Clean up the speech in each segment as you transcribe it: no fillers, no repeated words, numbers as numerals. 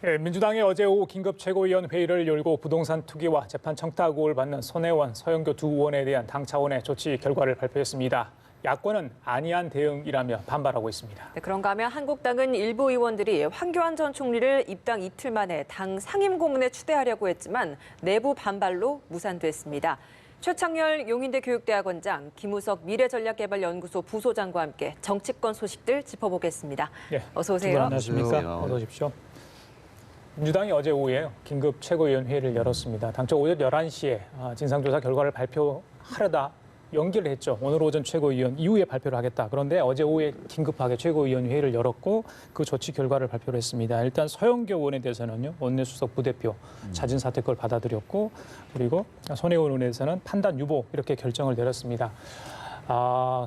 예, 민주당이 어제 오후 긴급 최고위원회의를 열고 부동산 투기와 재판 청탁 의혹을 받는 손혜원, 서영교 두 의원에 대한 당 차원의 조치 결과를 발표했습니다. 야권은 안이한 대응이라며 반발하고 있습니다. 네, 그런가 하면 한국당은 일부 의원들이 황교안 전 총리를 입당 이틀 만에 당 상임고문에 추대하려고 했지만 내부 반발로 무산됐습니다. 최창렬 용인대 교육대학원장, 김우석 미래전략개발연구소 부소장과 함께 정치권 소식들 짚어보겠습니다. 네, 어서 오세요. 안녕하십니까? 어서 오십시오. 민주당이 어제 오후에 긴급 최고위원회의를 열었습니다. 당초 오전 11시에 진상조사 결과를 발표하려다 연기를 했죠. 오늘 오전 최고위원 이후에 발표를 하겠다. 그런데 어제 오후에 긴급하게 최고위원회의를 열었고 그 조치 결과를 발표를 했습니다. 일단 서영교 의원에 대해서는요. 원내수석 부대표 자진 사퇴권을 받아들였고 그리고 손혜원 의원에 대해서는 판단 유보 이렇게 결정을 내렸습니다.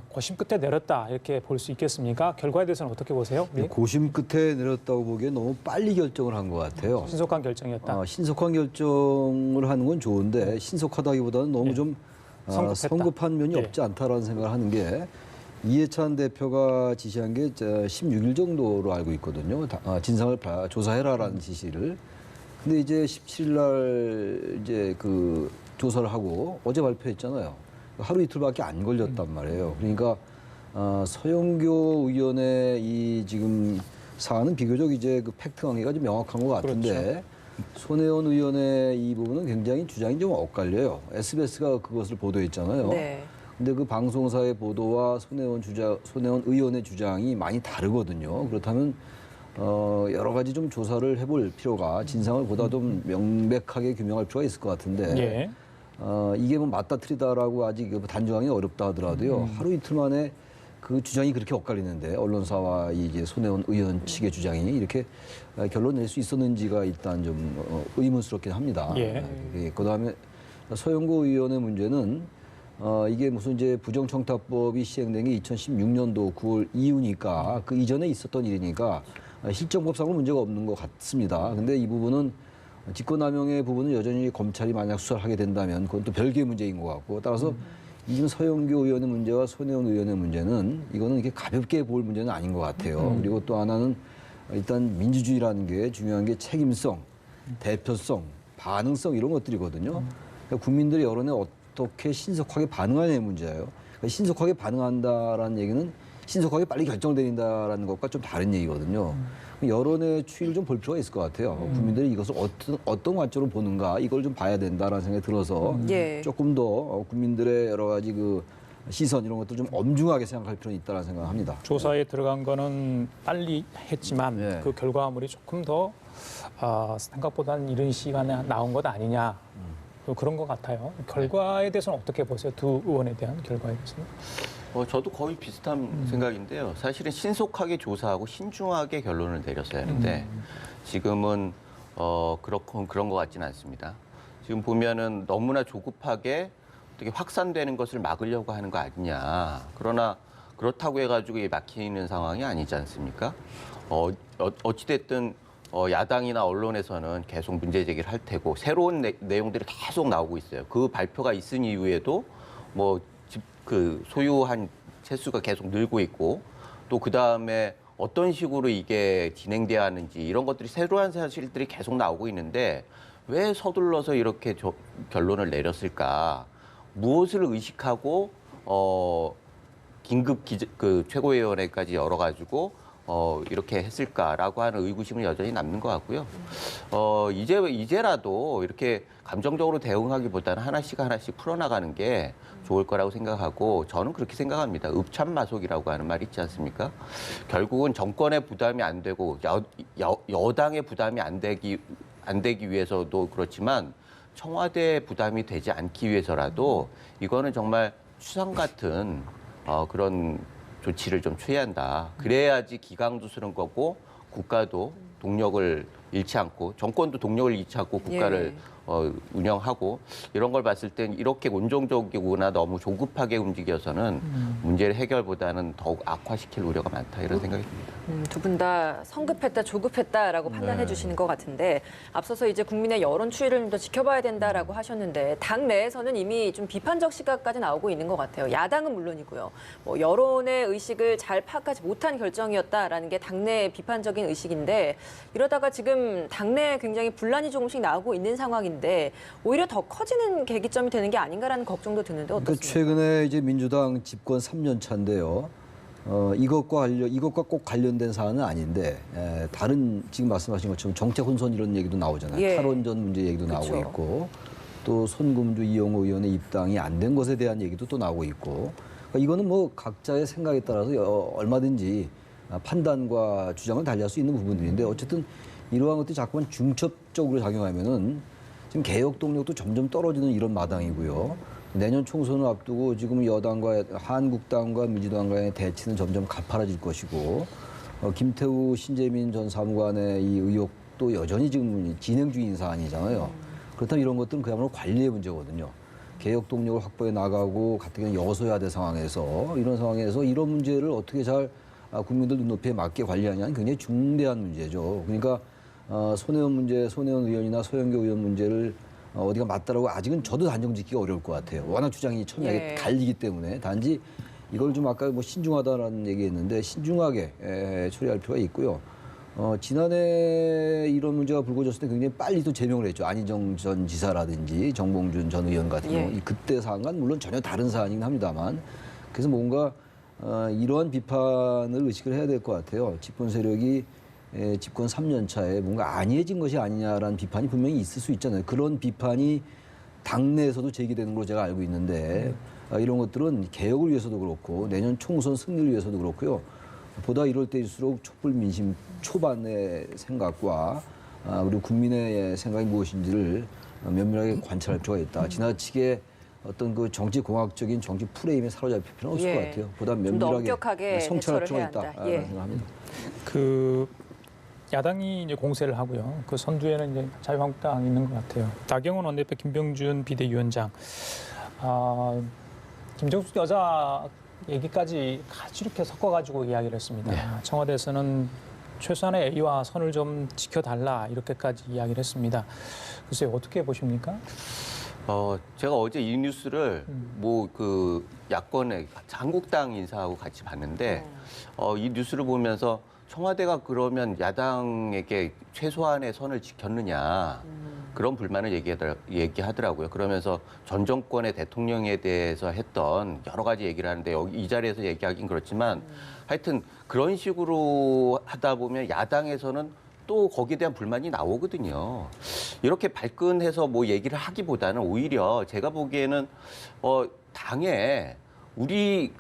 고심 끝에 내렸다 이렇게 볼 수 있겠습니까? 결과에 대해서는 어떻게 보세요? 네? 고심 끝에 내렸다고 보기엔 너무 빨리 결정을 한 것 같아요. 신속한 결정이었다. 신속한 결정을 하는 건 좋은데 신속하다기보다는 너무 좀 성급한 면이 없지 않다라는 생각을 하는 게 이해찬 대표가 지시한 게 16일 정도로 알고 있거든요. 진상을 조사해라라는 지시를. 근데 이제 17일 날 이제 그 조사를 하고 어제 발표했잖아요. 하루 이틀밖에 안 걸렸단 말이에요. 그러니까 서영교 의원의 이 지금 사안은 비교적 이제 그 팩트 관계가 좀 명확한 것 같은데 그렇죠. 손혜원 의원의 이 부분은 굉장히 주장이 좀 엇갈려요. SBS가 그것을 보도했잖아요. 네. 근데 그 방송사의 보도와 손혜원 의원의 주장이 많이 다르거든요. 그렇다면 여러 가지 좀 조사를 해볼 필요가 진상을 보다 좀 명백하게 규명할 필요가 있을 것 같은데. 예. 이게 뭐 맞다 틀리다라고 아직 단정하기 어렵다 하더라도요. 하루 이틀 만에 그 주장이 그렇게 엇갈리는데 언론사와 이제 손혜원 의원 측의 주장이 이렇게 결론 낼 수 있었는지가 일단 좀 의문스럽긴 합니다. 예. 그다음에 서영교 의원의 문제는 이게 무슨 이제 부정청탁법이 시행된 게 2016년도 9월 이후니까 그 이전에 있었던 일이니까 실정법상으로 문제가 없는 것 같습니다. 근데 이 부분은 직권남용의 부분은 여전히 검찰이 만약 수사를 하게 된다면 그건 또 별개의 문제인 것 같고 따라서 지금 서영교 의원의 문제와 손혜원 의원의 문제는 이거는 이렇게 가볍게 볼 문제는 아닌 것 같아요. 그리고 또 하나는 일단 민주주의라는 게 중요한 게 책임성, 대표성, 반응성 이런 것들이거든요. 그러니까 국민들의 여론에 어떻게 신속하게 반응하냐의 문제예요. 그러니까 신속하게 반응한다라는 얘기는 신속하게 빨리 결정을 내린다라는 것과 좀 다른 얘기거든요. 여론의 추이를 좀 볼 필요가 있을 것 같아요. 국민들이 이것을 어떤 관점으로 보는가 이걸 좀 봐야 된다라는 생각이 들어서 조금 더 국민들의 여러 가지 그 시선 이런 것들 좀 엄중하게 생각할 필요는 있다는 생각을 합니다. 조사에 들어간 거는 빨리 했지만 그 결과물이 조금 더 생각보다는 이른 시간에 나온 것 아니냐. 그런 것 같아요. 결과에 대해서는 어떻게 보세요? 두 의원에 대한 결과에 대해서는? 저도 거의 비슷한 생각인데요. 사실은 신속하게 조사하고 신중하게 결론을 내렸어야 하는데 지금은 그런 것 같지는 않습니다. 지금 보면은 너무나 조급하게 어떻게 확산되는 것을 막으려고 하는 거 아니냐. 그러나 그렇다고 해가지고 막히는 상황이 아니지 않습니까? 어찌됐든 야당이나 언론에서는 계속 문제 제기를 할 테고 새로운 내용들이 계속 나오고 있어요. 그 발표가 있은 이후에도 그 소유한 채수가 계속 늘고 있고 또 그다음에 어떤 식으로 이게 진행돼야 하는지 이런 것들이 새로운 사실들이 계속 나오고 있는데 왜 서둘러서 이렇게 결론을 내렸을까? 무엇을 의식하고 긴급 최고위원회까지 열어가지고 이렇게 했을까라고 하는 의구심은 여전히 남는 것 같고요. 이제라도 이렇게 감정적으로 대응하기보다는 하나씩 풀어나가는 게 좋을 거라고 생각하고 저는 그렇게 생각합니다. 읍참마속이라고 하는 말이 있지 않습니까? 결국은 정권의 부담이 안 되고 여당의 부담이 안 되기 위해서도 그렇지만 청와대의 부담이 되지 않기 위해서라도 이거는 정말 추상 같은 그런 조치를 좀 취해야 한다. 그래야지 기강도 쓰는 거고 국가도 동력을 잃지 않고 정권도 동력을 잃지 않고 국가를 운영하고 이런 걸 봤을 땐 이렇게 온정적이거나 너무 조급하게 움직여서는 문제를 해결보다는 더욱 악화시킬 우려가 많다 이런 생각이 듭니다. 두 분 다 성급했다, 조급했다라고 판단해 주시는 것 같은데 앞서서 이제 국민의 여론 추이를 좀 더 지켜봐야 된다라고 하셨는데 당 내에서는 이미 좀 비판적 시각까지 나오고 있는 것 같아요. 야당은 물론이고요. 여론의 의식을 잘 파악하지 못한 결정이었다라는 게 당내의 비판적인 의식인데 이러다가 지금 지금 당내에 굉장히 분란이 조금씩 나오고 있는 상황인데 오히려 더 커지는 계기점이 되는 게 아닌가라는 걱정도 드는데 그러니까 어떻습니까? 최근에 이제 민주당 집권 3년 차인데요. 이것과 꼭 관련된 사안은 아닌데 다른 지금 말씀하신 것처럼 정책 혼선 이런 얘기도 나오잖아요. 예. 탈원전 문제 얘기도 나오고 그렇죠. 있고 또 손금주 이용호 의원의 입당이 안 된 것에 대한 얘기도 또 나오고 있고 그러니까 이거는 뭐 각자의 생각에 따라서 얼마든지 판단과 주장을 달리할 수 있는 부분들인데 어쨌든 이러한 것들이 자꾸만 중첩적으로 작용하면은 지금 개혁 동력도 점점 떨어지는 이런 마당이고요. 내년 총선을 앞두고 지금 여당과 한국당과 민주당과의 대치는 점점 가파라질 것이고 김태우 신재민 전 사무관의 이 의혹도 여전히 지금 진행 중인 사안이잖아요. 그렇다면 이런 것들은 그야말로 관리의 문제거든요. 개혁 동력을 확보해 나가고 가뜩이나 여소야대 상황에서 이런 상황에서 이런 문제를 어떻게 잘 국민들 눈높이에 맞게 관리하냐는 굉장히 중대한 문제죠. 그러니까 손혜원 의원이나 소영교 의원 문제를 어디가 맞다라고 아직은 저도 단정 짓기가 어려울 것 같아요. 워낙 주장이 첨예하게 예. 갈리기 때문에 단지 이걸 좀 아까 뭐 신중하다라는 얘기했는데 신중하게 처리할 필요가 있고요. 지난해 이런 문제가 불거졌을 때 굉장히 빨리 또 제명을 했죠. 안희정 전 지사라든지 정봉준 전 의원 같은 예. 경우 그때 사안과는 물론 전혀 다른 사안이긴 합니다만 그래서 뭔가 이러한 비판을 의식을 해야 될 것 같아요. 집권 세력이 집권 3년 차에 뭔가 안이해진 것이 아니냐라는 비판이 분명히 있을 수 있잖아요. 그런 비판이 당내에서도 제기되는 걸로 제가 알고 있는데 이런 것들은 개혁을 위해서도 그렇고 내년 총선 승리를 위해서도 그렇고요. 보다 이럴 때일수록 촛불 민심 초반의 생각과 그리고 국민의 생각이 무엇인지를 면밀하게 관찰할 필요가 있다. 지나치게 어떤 그 정치 공학적인 정치 프레임에 사로잡힐 필요는 없을 예. 것 같아요. 보다 좀 더 면밀하게 엄격하게 성찰할 대처를 필요가 해야 한다. 있다라는 예. 생각합니다. 그 야당이 이제 공세를 하고요. 그 선두에는 이제 자유한국당 있는 것 같아요. 나경원 원내대표, 김병준 비대위원장, 김정숙 여사 얘기까지 같이 이렇게 섞어가지고 이야기를 했습니다. 청와대에서는 최소한의 예의와 선을 좀 지켜달라 이렇게까지 이야기를 했습니다. 글쎄요, 어떻게 보십니까? 제가 어제 이 뉴스를 뭐 그 야권의 한국당 인사하고 같이 봤는데 이 뉴스를 보면서 청와대가 그러면 야당에게 최소한의 선을 지켰느냐 그런 불만을 얘기하더라고요. 그러면서 전 정권의 대통령에 대해서 했던 여러 가지 얘기를 하는데 여기 이 자리에서 얘기하긴 그렇지만 하여튼 그런 식으로 하다 보면 야당에서는 또 거기에 대한 불만이 나오거든요. 이렇게 발끈해서 뭐 얘기를 하기보다는 오히려 제가 보기에는 당에 우리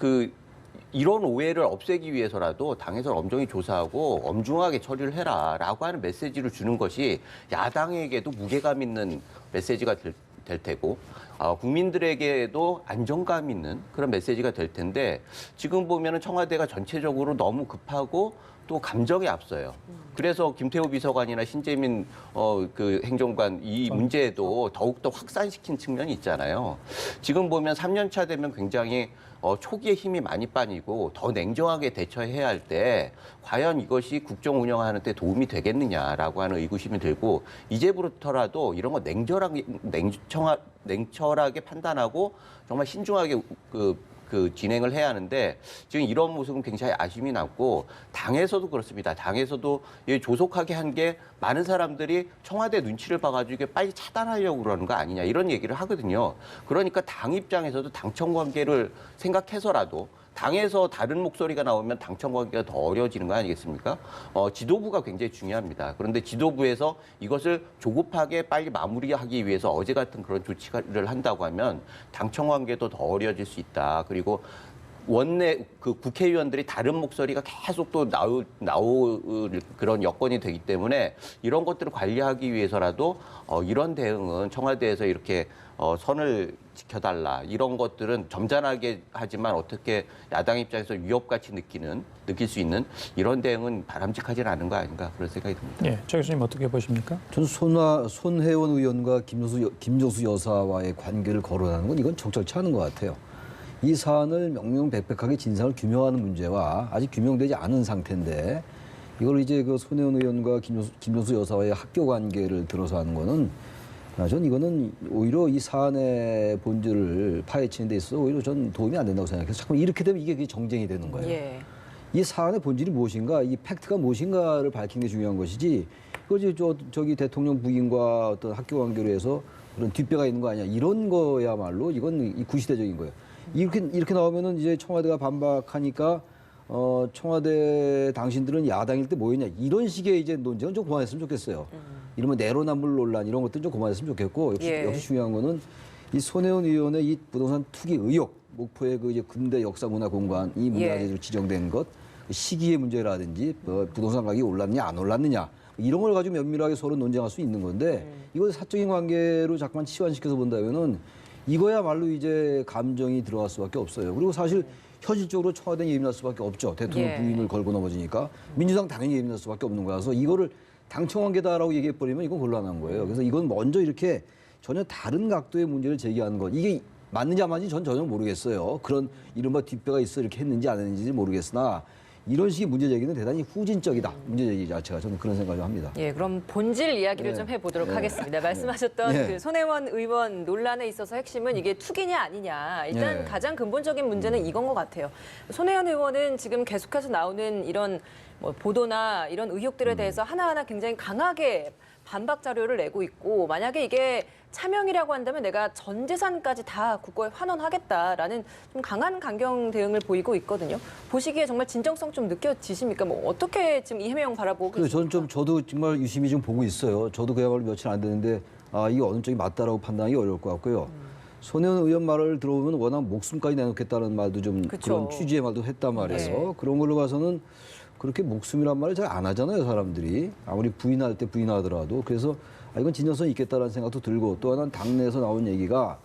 이런 오해를 없애기 위해서라도 당에서 엄정히 조사하고 엄중하게 처리를 해라라고 하는 메시지를 주는 것이 야당에게도 무게감 있는 메시지가 될 테고 국민들에게도 안정감 있는 그런 메시지가 될 텐데 지금 보면은 청와대가 전체적으로 너무 급하고 또 감정에 앞서요. 그래서 김태호 비서관이나 신재민 그 행정관 이 문제도 더욱더 확산시킨 측면이 있잖아요. 지금 보면 3년 차 되면 굉장히 초기에 힘이 많이 빠지고 더 냉정하게 대처해야 할 때 과연 이것이 국정 운영하는 데 도움이 되겠느냐라고 하는 의구심이 들고 이제부터라도 이런 거 냉철하게 판단하고 정말 신중하게 진행을 해야 하는데 지금 이런 모습은 굉장히 아쉬움이 남고 당에서도 그렇습니다. 당에서도 조속하게 한 게 많은 사람들이 청와대 눈치를 봐가지고 이게 빨리 차단하려고 그러는 거 아니냐 이런 얘기를 하거든요. 그러니까 당 입장에서도 당청 관계를 생각해서라도 당에서 다른 목소리가 나오면 당청 관계가 더 어려워지는 거 아니겠습니까? 지도부가 굉장히 중요합니다. 그런데 지도부에서 이것을 조급하게 빨리 마무리하기 위해서 어제 같은 그런 조치를 한다고 하면 당청 관계도 더 어려워질 수 있다. 그리고 원내 국회의원들이 다른 목소리가 계속 또 나올 그런 여건이 되기 때문에 이런 것들을 관리하기 위해서라도 이런 대응은 청와대에서 이렇게 선을 지켜달라 이런 것들은 점잖하게 하지만 어떻게 야당 입장에서 위협같이 느낄 수 있는 이런 대응은 바람직하지는 않은 거 아닌가 그런 생각이 듭니다. 예, 조 교수님 어떻게 보십니까? 저는 손혜원 의원과 김정숙 여사와의 관계를 거론하는 건 이건 적절치 않은 것 같아요. 이 사안을 명명백백하게 진상을 규명하는 문제와 아직 규명되지 않은 상태인데 이걸 이제 그 손혜원 의원과 김정숙 여사와의 학교 관계를 들어서 하는 거는 전 이거는 오히려 이 사안의 본질을 파헤치는 데 있어서 오히려 전 도움이 안 된다고 생각해서 자꾸 이렇게 되면 이게 정쟁이 되는 거예요. 예. 이 사안의 본질이 무엇인가, 이 팩트가 무엇인가를 밝히는 게 중요한 것이지 그거지 저기 대통령 부인과 어떤 학교 관계로 해서 그런 뒷배가 있는 거 아니야. 이런 거야말로 이건 구시대적인 거예요. 이렇게 나오면은 이제 청와대가 반박하니까 청와대 당신들은 야당일 때 뭐였냐 이런 식의 이제 논쟁은 좀 그만했으면 좋겠어요. 이러면 내로남불 논란 이런 것들은 좀 그만했으면 좋겠고 역시 중요한 거는 이 손혜원 의원의 이 부동산 투기 의혹, 목포의 그 이제 근대 역사 문화 공간 이 문화재로 지정된 것, 시기의 문제라든지 부동산 가격이 올랐느냐 안 올랐느냐 이런 걸 가지고 면밀하게 서로 논쟁할 수 있는 건데 이걸 사적인 관계로 자꾸만 치환시켜서 본다면은 이거야말로 이제 감정이 들어갈 수밖에 없어요. 그리고 사실 현실적으로 청와대는 예민할 수밖에 없죠. 대통령 부인을 걸고 넘어지니까 민주당 당연히 예민할 수밖에 없는 거라서 이거를 당청 관계다라고 얘기해버리면 이건 곤란한 거예요. 그래서 이건 먼저 이렇게 전혀 다른 각도의 문제를 제기하는 것. 이게 맞는지 안 맞는지 전 전혀 모르겠어요. 그런 이른바 뒷배가 있어 이렇게 했는지 안 했는지 모르겠으나 이런 식의 문제 제기는 대단히 후진적이다. 문제 제기 자체가 저는 그런 생각을 합니다. 예, 그럼 본질 이야기를 좀 해보도록 하겠습니다. 말씀하셨던 그 손혜원 의원 논란에 있어서 핵심은 이게 투기냐 아니냐. 일단 가장 근본적인 문제는 이건 것 같아요. 손혜원 의원은 지금 계속해서 나오는 이런 뭐 보도나 이런 의혹들에 대해서 하나하나 굉장히 강하게 반박 자료를 내고 있고 만약에 이게 차명이라고 한다면 내가 전 재산까지 다 국고에 환원하겠다라는 좀 강한 강경 대응을 보이고 있거든요. 보시기에 정말 진정성 좀 느껴지십니까? 뭐 어떻게 지금 이 해명 바라보고 그래서 계십니까? 저도 정말 유심히 좀 보고 있어요. 저도 그야말로 며칠 안 되는데 이게 어느 쪽이 맞다라고 판단하기 어려울 것 같고요. 손혜원 의원 말을 들어보면 워낙 목숨까지 내놓겠다는 말도 좀 그쵸. 그런 취지의 말도 했단 말이에요. 그런 걸로 봐서는 그렇게 목숨이란 말을 잘 안 하잖아요, 사람들이. 아무리 부인할 때 부인하더라도. 그래서 이건 진정성이 있겠다라는 생각도 들고 또 하나는 당내에서 나온 얘기가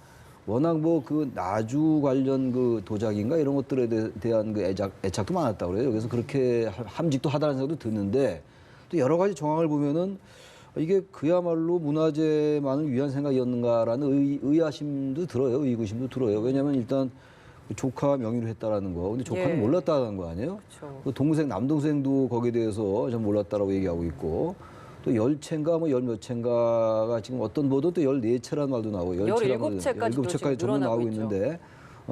워낙 뭐 그 나주 관련 그 도자기인가 이런 것들에 대한 그 애착도 많았다고 그래요. 그래서 그렇게 함직도 하다는 생각도 드는데 또 여러 가지 정황을 보면은 이게 그야말로 문화재만을 위한 생각이었는가라는 의아심도 들어요. 의구심도 들어요. 왜냐하면 일단 조카 명의로 했다라는 거. 근데 조카는 몰랐다는 거 아니에요? 그렇죠. 그 동생, 남동생도 거기에 대해서 전 몰랐다라고 얘기하고 있고 또 10채인가 뭐 10몇 채인가가 지금 어떤 보도 또 14채라는 말도 나오고 17채까지 전부 나오고 있는데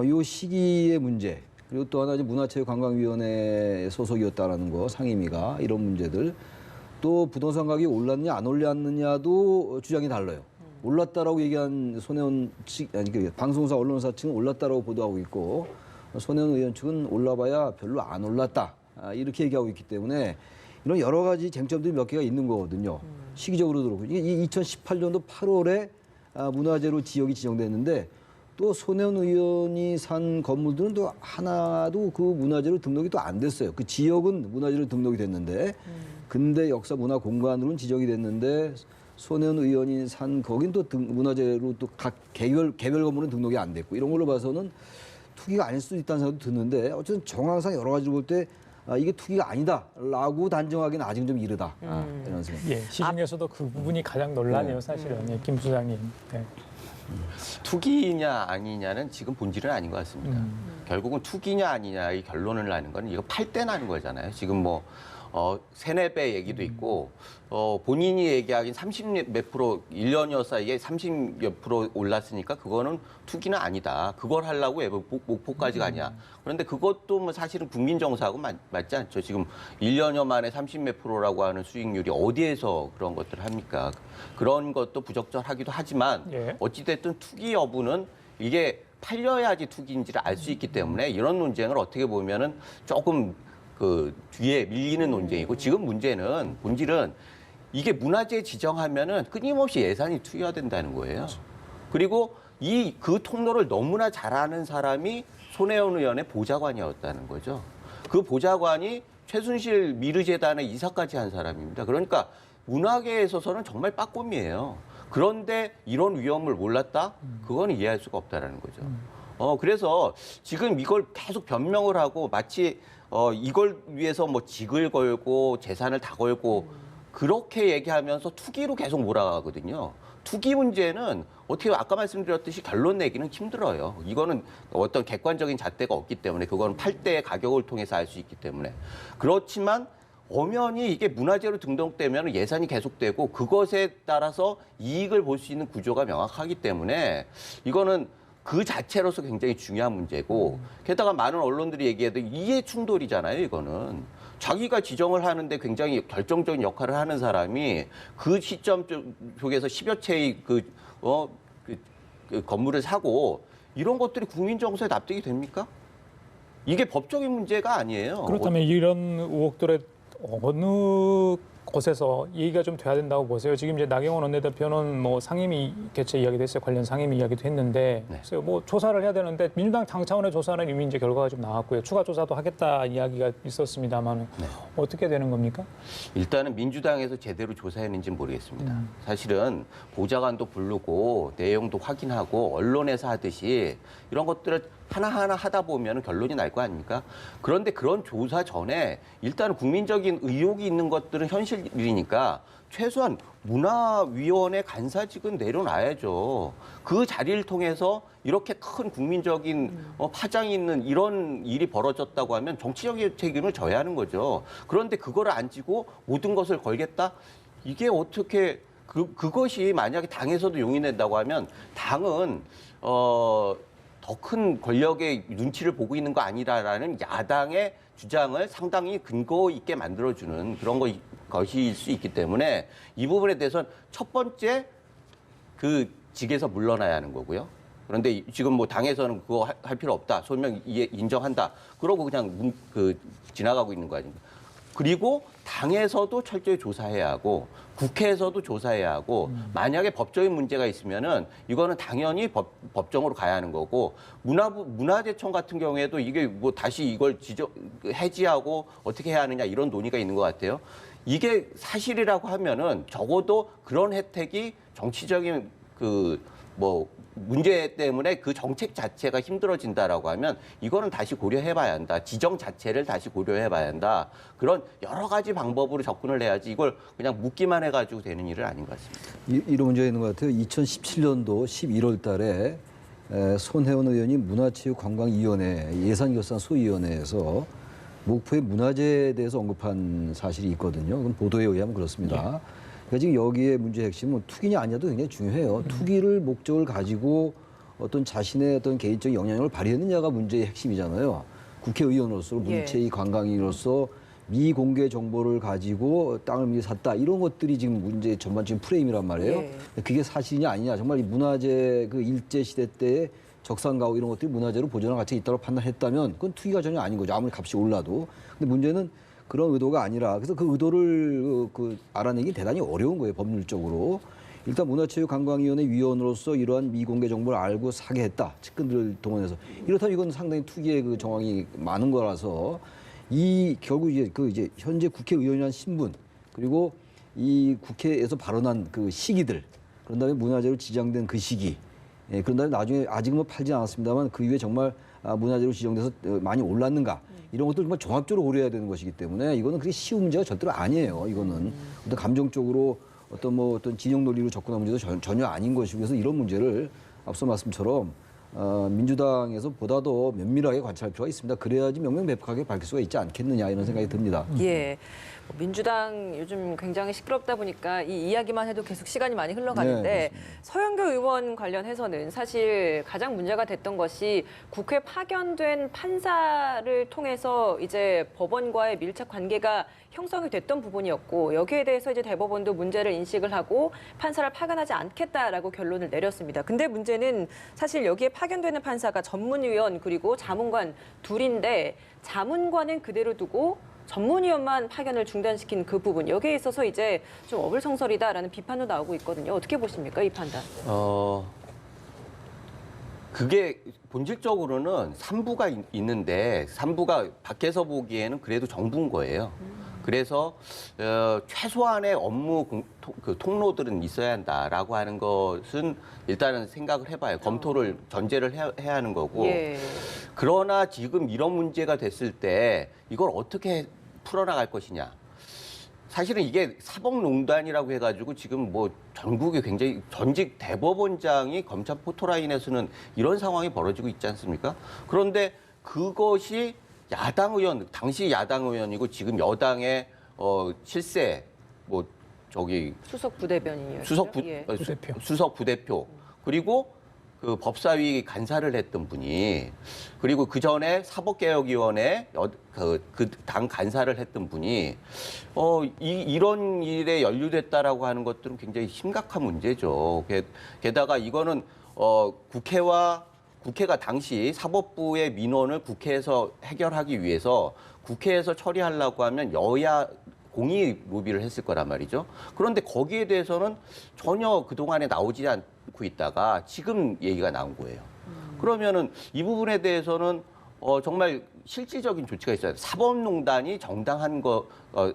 이 시기의 문제 그리고 또 하나 이제 문화체육관광위원회 소속이었다라는 거 상임위가 이런 문제들 또 부동산 가격이 올랐느냐 안 올랐느냐도 주장이 달라요. 올랐다라고 얘기한 손혜원 측 아니 그 방송사 언론사 측은 올랐다라고 보도하고 있고 손혜원 의원 측은 올라봐야 별로 안 올랐다 이렇게 얘기하고 있기 때문에 이런 여러 가지 쟁점들이 몇 개가 있는 거거든요. 시기적으로도 그렇고 이게 2018년도 8월에 문화재로 지역이 지정됐는데 또 손혜원 의원이 산 건물들은 또 하나도 그 문화재로 등록이 또 안 됐어요. 그 지역은 문화재로 등록이 됐는데 근대 역사 문화 공간으로는 지정이 됐는데 손혜원 의원이 산 거긴 또 문화재로 또 각 개별 건물은 등록이 안 됐고 이런 걸로 봐서는 투기가 아닐 수도 있다는 생각도 드는데 어쨌든 정황상 여러 가지로 볼 때 이게 투기가 아니다라고 단정하기는 아직은 좀 이르다 이런 생각. 예, 시중에서도 그 부분이 가장 논란이에요, 사실은. 예, 김 부장님. 네. 투기냐 아니냐는 지금 본질은 아닌 것 같습니다. 결국은 투기냐 아니냐의 결론을 나는 건 이거 팔 때 나는 거잖아요. 지금 뭐 세네 배 얘기도 있고 본인이 얘기하긴 30몇 프로 1년여 사이에 30몇 프로 올랐으니까 그거는 투기는 아니다. 그걸 하려고 왜 목포까지 가냐. 그런데 그것도 뭐 사실은 국민 정서하고 맞지 않죠. 지금 1년여 만에 30몇 프로라고 하는 수익률이 어디에서 그런 것들을 합니까? 그런 것도 부적절하기도 하지만 어찌됐든 투기 여부는 이게 팔려야지 투기인지를 알 수 있기 때문에 이런 논쟁을 어떻게 보면은 조금 그 뒤에 밀리는 논쟁이고 지금 문제는 본질은 이게 문화재 지정하면은 끊임없이 예산이 투여된다는 거예요. 그리고 그 통로를 너무나 잘하는 사람이 손혜원 의원의 보좌관이었다는 거죠. 그 보좌관이 최순실 미르재단의 이사까지 한 사람입니다. 그러니까 문화계에 있어서는 정말 빠꼼이에요. 그런데 이런 위험을 몰랐다? 그건 이해할 수가 없다라는 거죠. 그래서 지금 이걸 계속 변명을 하고 마치 이걸 위해서 뭐 직을 걸고 재산을 다 걸고 그렇게 얘기하면서 투기로 계속 몰아가거든요. 투기 문제는 어떻게 아까 말씀드렸듯이 결론 내기는 힘들어요. 이거는 어떤 객관적인 잣대가 없기 때문에 그거는 팔 때의 가격을 통해서 알 수 있기 때문에. 그렇지만 엄연히 이게 문화재로 등록되면 예산이 계속되고 그것에 따라서 이익을 볼 수 있는 구조가 명확하기 때문에 이거는 그 자체로서 굉장히 중요한 문제고 게다가 많은 언론들이 얘기해도 이해 충돌이잖아요, 이거는. 자기가 지정을 하는데 굉장히 결정적인 역할을 하는 사람이 그 시점 쪽에서 10여 채의 그 건물을 사고 이런 것들이 국민 정서에 납득이 됩니까? 이게 법적인 문제가 아니에요. 그렇다면 이런 의혹들의 어느 곳에서 얘기가 좀 돼야 된다고 보세요. 지금 이제 나경원 원내대표는 뭐 상임위 개최 이야기도 했어요. 관련 상임위 이야기도 했는데, 네. 그래서 뭐 조사를 해야 되는데 민주당 당 차원의 조사는 이미 이제 결과가 좀 나왔고요. 추가 조사도 하겠다 이야기가 있었습니다만 네. 어떻게 되는 겁니까? 일단은 민주당에서 제대로 조사했는지는 모르겠습니다. 사실은 보좌관도 부르고 내용도 확인하고 언론에서 하듯이 이런 것들을 하나하나 하다 보면 결론이 날 거 아닙니까? 그런데 그런 조사 전에 일단 국민적인 의혹이 있는 것들은 현실이니까 최소한 문화위원회 간사직은 내려놔야죠. 그 자리를 통해서 이렇게 큰 국민적인 파장이 있는 이런 일이 벌어졌다고 하면 정치적인 책임을 져야 하는 거죠. 그런데 그거를 안 지고 모든 것을 걸겠다? 이게 어떻게 그것이 만약에 당에서도 용인된다고 하면 당은 더 큰 권력의 눈치를 보고 있는 거 아니라라는 야당의 주장을 상당히 근거 있게 만들어주는 그런 것일 수 있기 때문에 이 부분에 대해서는 첫 번째 그 직에서 물러나야 하는 거고요. 그런데 지금 뭐 당에서는 그거 할 필요 없다. 소명 인정한다. 그러고 그냥 지나가고 있는 거 아닙니까? 그리고 당에서도 철저히 조사해야 하고 국회에서도 조사해야 하고 만약에 법적인 문제가 있으면은 이거는 당연히 법정으로 가야 하는 거고 문화재청 같은 경우에도 이게 뭐 다시 이걸 해지하고 어떻게 해야 하느냐 이런 논의가 있는 것 같아요. 이게 사실이라고 하면은 적어도 그런 혜택이 정치적인 문제 때문에 그 정책 자체가 힘들어진다라고 하면 이거는 다시 고려해봐야 한다. 지정 자체를 다시 고려해봐야 한다. 그런 여러 가지 방법으로 접근을 해야지 이걸 그냥 묻기만 해가지고 되는 일은 아닌 것 같습니다. 이런 문제가 있는 것 같아요. 2017년도 11월 달에 손혜원 의원이 문화체육관광위원회 예산결산 소위원회에서 목포의 문화재에 대해서 언급한 사실이 있거든요. 그건 보도에 의하면 그렇습니다. 그러니까 지금 여기에 문제의 핵심은 투기냐 아니냐도 굉장히 중요해요. 투기를 목적을 가지고 어떤 자신의 어떤 개인적인 영향력을 발휘했느냐가 문제의 핵심이잖아요. 국회의원으로서 문체위 관광인으로서 미공개 정보를 가지고 땅을 미리 샀다 이런 것들이 지금 문제의 전반적인 프레임이란 말이에요. 예. 그게 사실이냐 아니냐 정말 이 문화재 그 일제 시대 때의 적산가옥 이런 것들이 문화재로 보존할 가치가 있다고 판단했다면 그건 투기가 전혀 아닌 거죠. 아무리 값이 올라도. 근데 문제는 그런 의도가 아니라 그래서 그 의도를 알아내기 대단히 어려운 거예요. 법률적으로. 일단 문화체육관광위원회 위원으로서 이러한 미공개 정보를 알고 사게 했다. 측근들을 동원해서. 이렇다면 이건 상당히 투기의 그 정황이 많은 거라서 결국 이제 현재 국회의원이라는 신분 그리고 이 국회에서 발언한 그 시기들 그런 다음에 문화재로 지정된 그 시기 그런 다음에 나중에 아직은 뭐 팔지 않았습니다만 그 이후에 정말 문화재로 지정돼서 많이 올랐는가 이런 것들 정말 종합적으로 고려해야 되는 것이기 때문에 이거는 그렇게 쉬운 문제가 절대로 아니에요. 이거는 어떤 감정적으로 어떤 진영 논리로 접근한 문제도 전혀 아닌 것이고 그래서 이런 문제를 앞서 말씀처럼 민주당에서 보다 더 면밀하게 관찰할 필요가 있습니다. 그래야지 명명백백하게 밝힐 수가 있지 않겠느냐 이런 생각이 듭니다. 예. 민주당 요즘 굉장히 시끄럽다 보니까 이 이야기만 해도 계속 시간이 많이 흘러가는데 네, 서영교 의원 관련해서는 사실 가장 문제가 됐던 것이 국회 파견된 판사를 통해서 이제 법원과의 밀착 관계가 형성이 됐던 부분이었고 여기에 대해서 이제 대법원도 문제를 인식을 하고 판사를 파견하지 않겠다라고 결론을 내렸습니다. 근데 문제는 사실 여기에 파견되는 판사가 전문위원 그리고 자문관 둘인데 자문관은 그대로 두고 전문위원만 파견을 중단시킨 그 부분 여기에 있어서 이제 좀 어불성설이다라는 비판도 나오고 있거든요. 어떻게 보십니까 이 판단? 그게 본질적으로는 3부가 있는데 3부가 밖에서 보기에는 그래도 정부인 거예요. 그래서 최소한의 업무 통로들은 있어야 한다라고 하는 것은 일단은 생각을 해봐요. 검토를 전제를 해야 하는 거고. 예. 그러나 지금 이런 문제가 됐을 때 이걸 어떻게 풀어나갈 것이냐. 사실은 이게 사법농단이라고 해가지고 지금 뭐 전국에 굉장히 전직 대법원장이 검찰 포토라인에서는 이런 상황이 벌어지고 있지 않습니까? 그런데 그것이 야당 의원, 당시 야당 의원이고 지금 여당의 실세 수석 부대변인이었죠. 수석 예. 부대표. 수석 부대표 그리고 그 법사위 간사를 했던 분이 그리고 그 전에 사법개혁위원회 그 당 간사를 했던 분이 이런 일에 연루됐다라고 하는 것들은 굉장히 심각한 문제죠. 게다가 이거는 국회가 당시 사법부의 민원을 국회에서 해결하기 위해서 국회에서 처리하려고 하면 여야 공의 로비를 했을 거란 말이죠. 그런데 거기에 대해서는 전혀 그동안에 나오지 않고 있다가 지금 얘기가 나온 거예요. 그러면은 이 부분에 대해서는 정말 실질적인 조치가 있어야 돼요. 사법농단이 정당한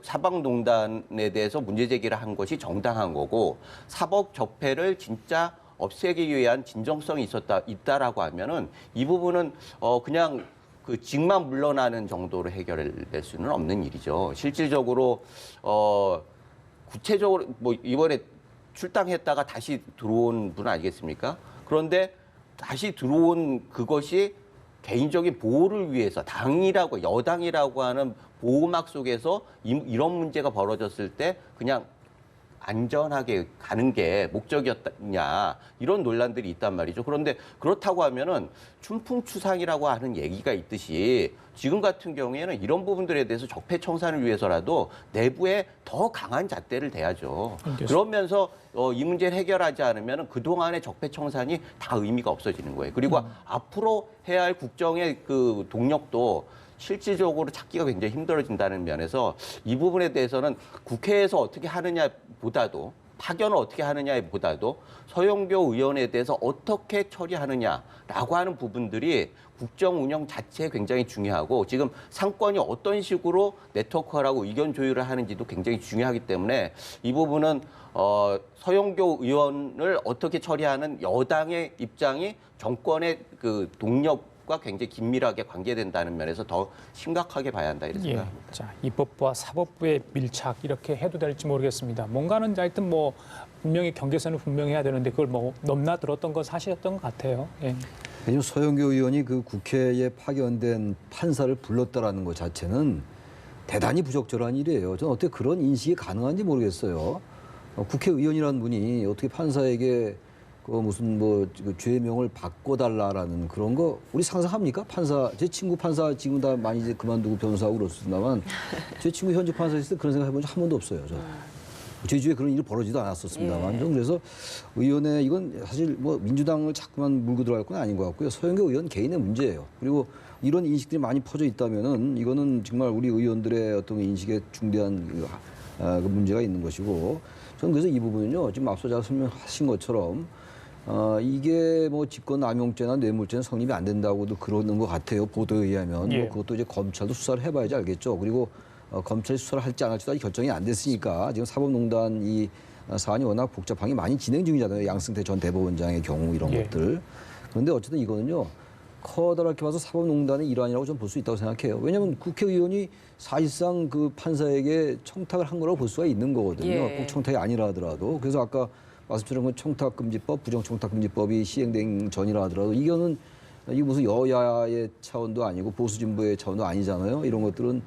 사법농단에 대해서 문제 제기를 한 것이 정당한 거고 사법 적폐를 진짜 없애기 위한 진정성이 있다라고 하면은 이 부분은 그냥 그 직만 물러나는 정도로 해결될 수는 없는 일이죠. 실질적으로 구체적으로 뭐 이번에 출당했다가 다시 들어온 분 아니겠습니까? 그런데 다시 들어온 그것이 개인적인 보호를 위해서 여당이라고 하는 보호막 속에서 이런 문제가 벌어졌을 때 그냥 안전하게 가는 게 목적이었냐 이런 논란들이 있단 말이죠. 그런데 그렇다고 하면은 춘풍추상이라고 하는 얘기가 있듯이 지금 같은 경우에는 이런 부분들에 대해서 적폐청산을 위해서라도 내부에 더 강한 잣대를 대야죠. 그러면서 이 문제를 해결하지 않으면 그동안의 적폐청산이 다 의미가 없어지는 거예요. 그리고 앞으로 해야 할 국정의 그 동력도 실질적으로 찾기가 굉장히 힘들어진다는 면에서 이 부분에 대해서는 국회에서 어떻게 하느냐보다도 파견을 어떻게 하느냐보다도 서영교 의원에 대해서 어떻게 처리하느냐라고 하는 부분들이 국정 운영 자체에 굉장히 중요하고 지금 상권이 어떤 식으로 네트워크하고 의견 조율을 하는지도 굉장히 중요하기 때문에 이 부분은 서영교 의원을 어떻게 처리하는 여당의 입장이 정권의 그 동력 과 굉장히 긴밀하게 관계된다는 면에서 더 심각하게 봐야 한다 이런 생각입니다. 자, 입법부와 사법부의 밀착 이렇게 해도 될지 모르겠습니다. 뭔가는 하여튼 뭐 분명히 경계선을 분명히 해야 되는데 그걸 뭐 넘나들었던 건 사실이었던 것 같아요. 예. 왜냐하면 서영교 의원이 그 국회에 파견된 판사를 불렀다라는 것 자체는 대단히 부적절한 일이에요. 저는 어떻게 그런 인식이 가능한지 모르겠어요. 국회의원이라는 분이 어떻게 판사에게 무슨 죄명을 바꿔달라라는 그런 거 우리 상상합니까? 판사 제 친구 판사 지금 다 많이 이제 그만두고 변호사하고 그렇습니다만 제 친구 현직 판사 있을 때 그런 생각 해본 적 한 번도 없어요. 제 주위에 그런 일이 벌어지도 않았었습니다만 좀 그래서 의원의 이건 사실 뭐 민주당을 자꾸만 물고 들어갈 건 아닌 것 같고요. 서영교 의원 개인의 문제예요. 그리고 이런 인식들이 많이 퍼져 있다면은 이거는 정말 우리 의원들의 어떤 인식에 중대한 그 문제가 있는 것이고 저는 그래서 이 부분은요 지금 앞서 제가 설명하신 것처럼 이게 뭐 직권남용죄나 뇌물죄는 성립이 안 된다고도 그러는 것 같아요. 보도에 의하면. 뭐 그것도 이제 검찰도 수사를 해봐야지 알겠죠. 그리고 검찰이 수사를 할지 안 할지도 아직 결정이 안 됐으니까 지금 사법농단 이 사안이 워낙 복잡한 게 많이 진행 중이잖아요. 양승태 전 대법원장의 경우 이런 것들. 그런데 어쨌든 이거는요. 커다랗게 봐서 사법농단의 일환이라고 저는 볼 수 있다고 생각해요. 왜냐하면 국회의원이 사실상 그 판사에게 청탁을 한 거라고 볼 수가 있는 거거든요. 꼭 청탁이 아니라 하더라도. 그래서 아까 말씀처럼 그 청탁금지법, 부정청탁금지법이 시행된 전이라 하더라도 이거는 이게 무슨 여야의 차원도 아니고 보수 진보의 차원도 아니잖아요. 이런 것들은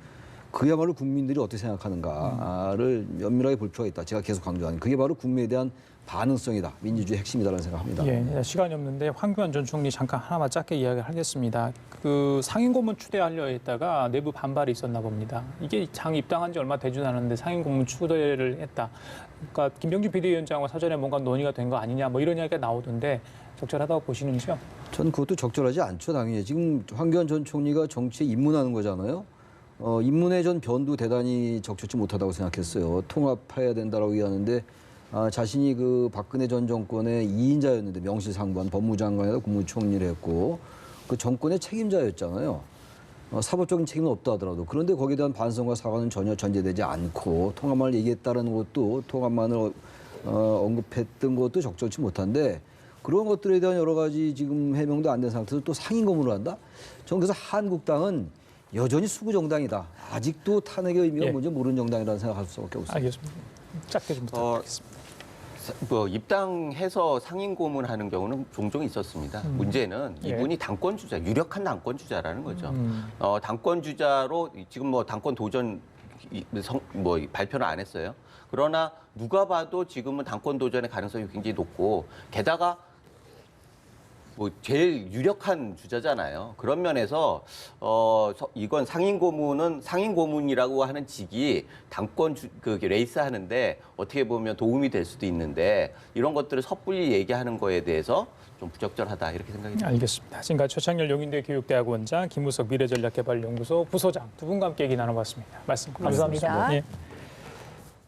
그야말로 국민들이 어떻게 생각하는가를 면밀하게 볼 필요가 있다. 제가 계속 강조하는 그게 바로 국민에 대한 반응성이다. 민주주의 핵심이다라는 생각합니다. 예, 시간이 없는데 황교안 전 총리 잠깐 하나만 짧게 이야기하겠습니다. 그 상임고문 추대하려 했다가 내부 반발이 있었나 봅니다. 이게 장 입당한 지 얼마 되지도 않았는데 상임고문 추대를 했다. 그러니까 김병준 비대위원장과 사전에 뭔가 논의가 된 거 아니냐 뭐 이런 이야기가 나오던데 적절하다고 보시는지요? 전 그것도 적절하지 않죠. 당연히 지금 황교안 전 총리가 정치에 입문하는 거잖아요. 입문의 전 변도 대단히 적절치 못하다고 생각했어요. 통합해야 된다라고 얘기하는데 자신이 그 박근혜 전 정권의 2인자였는데 명실상부한 법무장관에다 국무총리를 했고 그 정권의 책임자였잖아요. 사법적인 책임은 없다 하더라도 그런데 거기에 대한 반성과 사과는 전혀 전제되지 않고 통합만을 얘기했다는 것도 통합만을 언급했던 것도 적절치 못한데 그런 것들에 대한 여러 가지 지금 해명도 안 된 상태에서 또 상임고문을 한다? 저는 그래서 한국당은 여전히 수구 정당이다. 아직도 탄핵의 의미가 뭔지 모르는 정당이라는 생각할 수밖에 없습니다. 알겠습니다. 짧게 좀 부탁드리겠습니다. 입당해서 상임고문하는 경우는 종종 있었습니다. 문제는 이분이 당권 주자, 유력한 당권 주자라는 거죠. 당권 주자로 지금 뭐 당권 도전 발표는 안 했어요. 그러나 누가 봐도 지금은 당권 도전의 가능성이 굉장히 높고 게다가 뭐 제일 유력한 주자잖아요. 그런 면에서 이건 상임 고문이라고 하는 직이 당권 그 레이스 하는데 어떻게 보면 도움이 될 수도 있는데 이런 것들을 섣불리 얘기하는 거에 대해서 좀 부적절하다 이렇게 생각이 듭니다. 알겠습니다. 지금까지 최창렬 용인대 교육대학원장, 김무석 미래전략개발연구소 부소장 두 분과 함께 얘기 나눠봤습니다. 말씀 감사합니다. 고맙습니다. 예.